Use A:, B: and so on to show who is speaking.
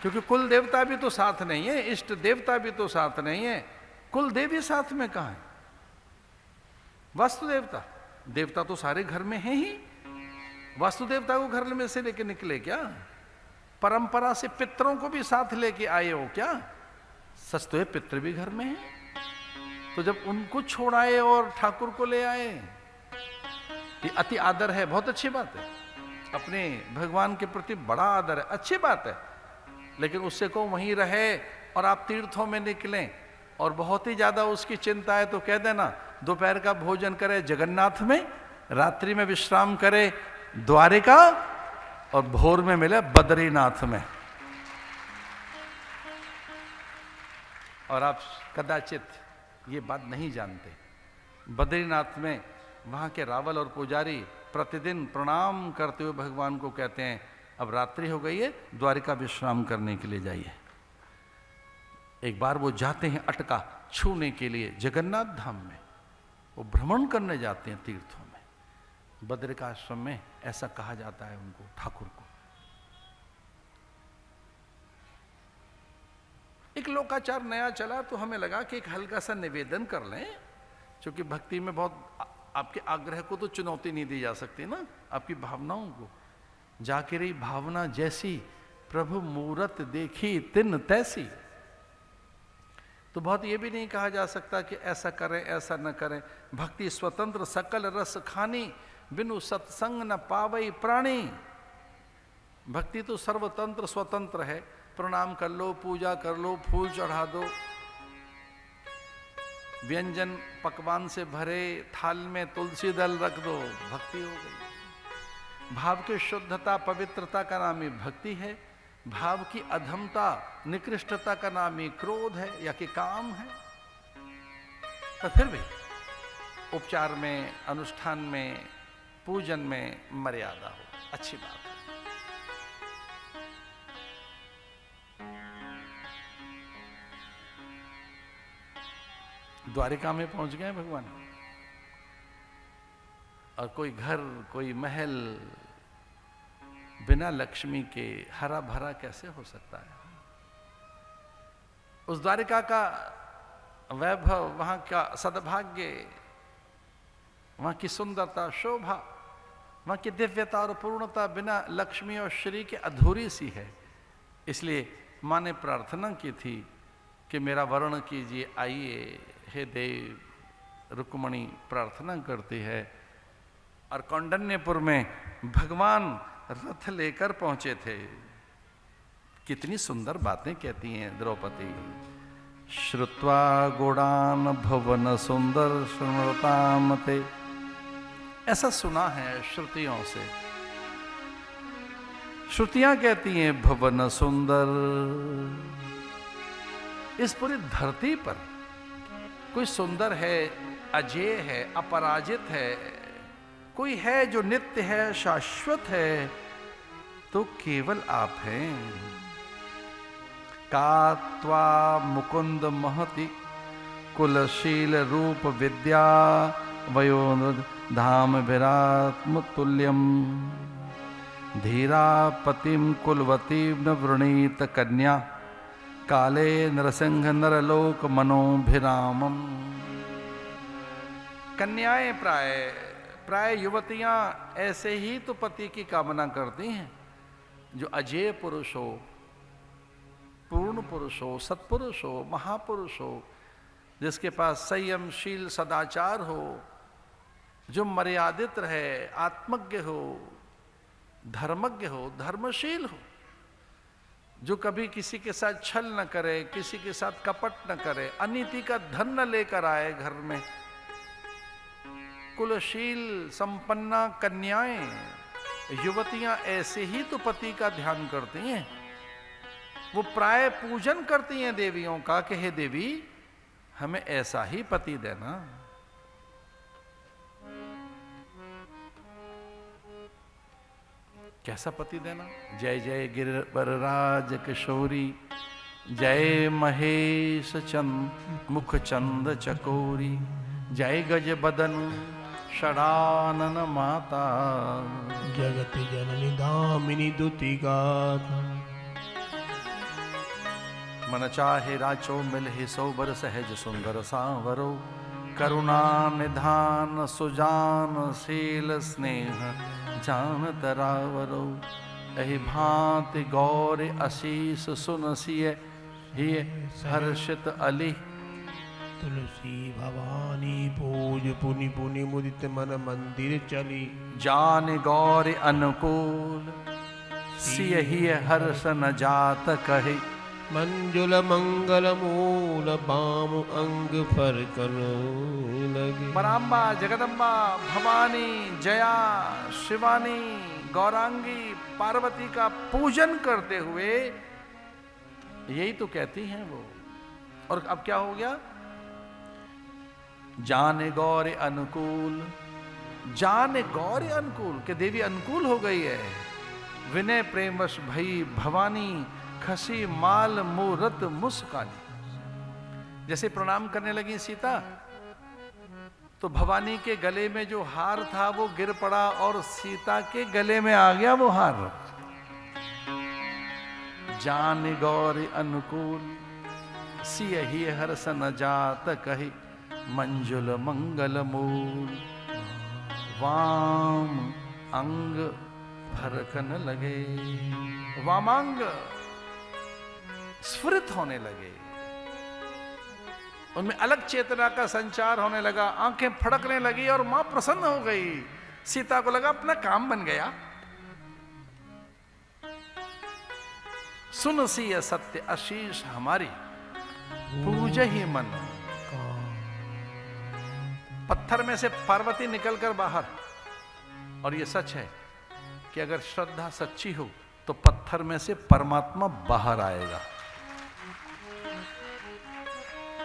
A: क्योंकि कुल देवता भी तो साथ नहीं है, इष्ट देवता भी तो साथ नहीं है, कुल देवी साथ में कहां है? वास्तु देवता, देवता तो सारे घर में हैं ही, वास्तु देवता को घर में से लेके निकले क्या? परंपरा से पितरों को भी साथ लेके आए हो क्या? सच तो है, पितर भी घर में है, तो जब उनको छोड़ाए और ठाकुर को ले आए, ये अति आदर है, बहुत अच्छी बात है, अपने भगवान के प्रति बड़ा आदर है, अच्छी बात है। लेकिन उससे को वहीं रहे और आप तीर्थों में निकलें और बहुत ही ज्यादा उसकी चिंता है तो कह देना दोपहर का भोजन करे जगन्नाथ में, रात्रि में विश्राम करे द्वारिका और भोर में मिले बद्रीनाथ में। और आप कदाचित ये बात नहीं जानते, बद्रीनाथ में वहां के रावल और पुजारी प्रतिदिन प्रणाम करते हुए भगवान को कहते हैं अब रात्रि हो गई है, द्वारिका विश्राम करने के लिए जाइए। एक बार वो जाते हैं अटका छूने के लिए जगन्नाथ धाम में, वो भ्रमण करने जाते हैं तीर्थों में, बद्रिकाश्रम में ऐसा कहा जाता है उनको, ठाकुर को। एक लोकाचार नया चला तो हमें लगा कि एक हल्का सा निवेदन कर लें, क्योंकि भक्ति में बहुत आपके आग्रह को तो चुनौती नहीं दी जा सकती ना, आपकी भावनाओं को। जाके रही भावना जैसी प्रभु मूरत देखी तिन तैसी। तो बहुत ये भी नहीं कहा जा सकता कि ऐसा करें ऐसा न करें। भक्ति स्वतंत्र सकल रस खानी, बिनु सत्संग न पावई प्राणी। भक्ति तो सर्वतंत्र स्वतंत्र है, प्रणाम कर लो, पूजा कर लो, फूल चढ़ा दो, व्यंजन पकवान से भरे थाल में तुलसी दल रख दो, भक्ति हो गई। भाव की शुद्धता पवित्रता का नाम ही भक्ति है, भाव की अधमता निकृष्टता का नाम ही क्रोध है या कि काम है। तो फिर भी उपचार में, अनुष्ठान में, पूजन में मर्यादा हो, अच्छी बात है। द्वारिका में पहुंच गए भगवान, और कोई घर कोई महल बिना लक्ष्मी के हरा भरा कैसे हो सकता है? उस द्वारिका का वैभव, वहां का सद्भाग्य, वहां की सुंदरता, शोभा, वहां की दिव्यता और पूर्णता बिना लक्ष्मी और श्री के अधूरी सी है। इसलिए मां ने प्रार्थना की थी कि मेरा वर्ण कीजिए, आइए हे देव। रुक्मणी प्रार्थना करती है, और कौंडन्यपुर में भगवान रथ लेकर पहुंचे थे। कितनी सुंदर बातें कहती हैं द्रौपदी। श्रुत्वा गुणान भवन सुंदर स्मृतामते, ऐसा सुना है श्रुतियों से। श्रुतियां कहती हैं भवन सुंदर। इस पूरी धरती पर कोई सुंदर है, अजेय है, अपराजित है, कोई है जो नित्य है, शाश्वत है, तो केवल आप हैं। कात्वा मुकुंद महति कुलशील रूप विद्या वयो धाम विरात्म तुल्यम धीरा पतिम कुलवतीम न वृणीत कन्या काले नरसिंह नरलोक मनोभिरामम। कन्याएं प्राय युवतियां ऐसे ही तो पति की कामना करती हैं जो अजेय पुरुष हो, पूर्ण पुरुष हो, सत्पुरुष हो, महापुरुष हो, जिसके पास संयमशील सदाचार हो, जो मर्यादित रहे, आत्मज्ञ हो, धर्मज्ञ हो, धर्मशील हो, जो कभी किसी के साथ छल न करे, किसी के साथ कपट न करे, अनीति का धन न लेकर आए घर में। कुलशील संपन्ना कन्याएं, युवतियां ऐसे ही तो पति का ध्यान करती हैं। वो प्राय पूजन करती हैं देवियों का कि हे देवी हमें ऐसा ही पति देना। कैसा पति देना? जय जय गिरिवरराज किशोरी, जय महेश चंद मुख चंद चकोरी, जय गज बदन षडानन माता,
B: जगत जननी दामिनी दुति गाथा।
A: मन चाहे राचो मिलहि सो बर सहज सुंदर सांवरो करुणा निधान सुजान शील स्नेह जान तरावरो एहि भांति गौर आशीष सुनसिय ही हर्षित अली
B: तुलसी भवानी पूज पुनि पुनि मुदित मन मंदिर चली
A: जान गौर अनुकूल सिय ही हर्ष न जात कहे
B: मंजुल मंगल मूल बाम अंग फरकन लगे।
A: पराम्बा जगदम्बा भवानी जया शिवानी गौरांगी पार्वती का पूजन करते हुए यही तो कहती हैं वो। और अब क्या हो गया? जाने गौर अनुकूल, जाने गौर अनुकूल के देवी अनुकूल हो गई है। विनय प्रेमश भई भवानी खसी माल मूरत मुस्कानी। जैसे प्रणाम करने लगी सीता तो भवानी के गले में जो हार था वो गिर पड़ा और सीता के गले में आ गया वो हार। जान गौर अनुकूल सिय ही हर्ष न जात कही मंजुल मंगल मूल वाम अंग फरकन लगे। वामांग स्फुरित होने लगे, उनमें अलग चेतना का संचार होने लगा, आंखें फड़कने लगी और मां प्रसन्न हो गई। सीता को लगा अपना काम बन गया। सुन सी सत्य आशीष हमारी पूज ही मन। पत्थर में से पार्वती निकलकर बाहर। और यह सच है कि अगर श्रद्धा सच्ची हो तो पत्थर में से परमात्मा बाहर आएगा।